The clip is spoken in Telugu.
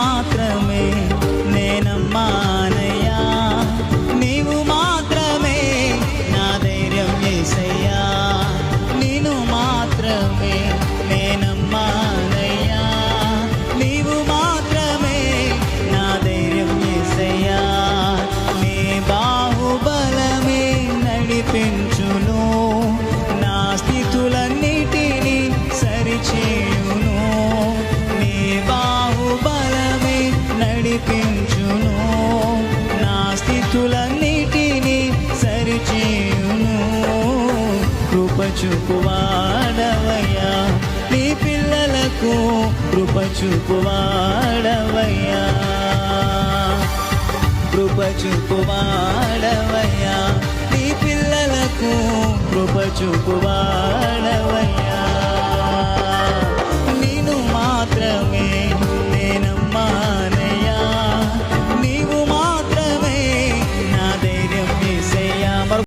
మాత్రమే నేనమ్మానయ్యా, నీవు మాత్రమే నా ధైర్యం యేసయ్యా, నిన్ను మాత్రమే నేనమ్మానయ్యా, నీవు మాత్రమే నా ధైర్యం యేసయ్యా. నీ బాహుబలమే నడిపించును, నా స్థితులన్నిటినీ సరిచేయును. నీ బాహుబలమే నడిపించును, నా స్థితులన్నిటినీ సరిచేయును. కృప చూపువాడవయ్యా, నీ పిల్లలకు కృప చూపువాడవయ్యా, కృప చూపువాడవయ్యా, నీ పిల్లలకు కృప చూపువాడవయ్యా.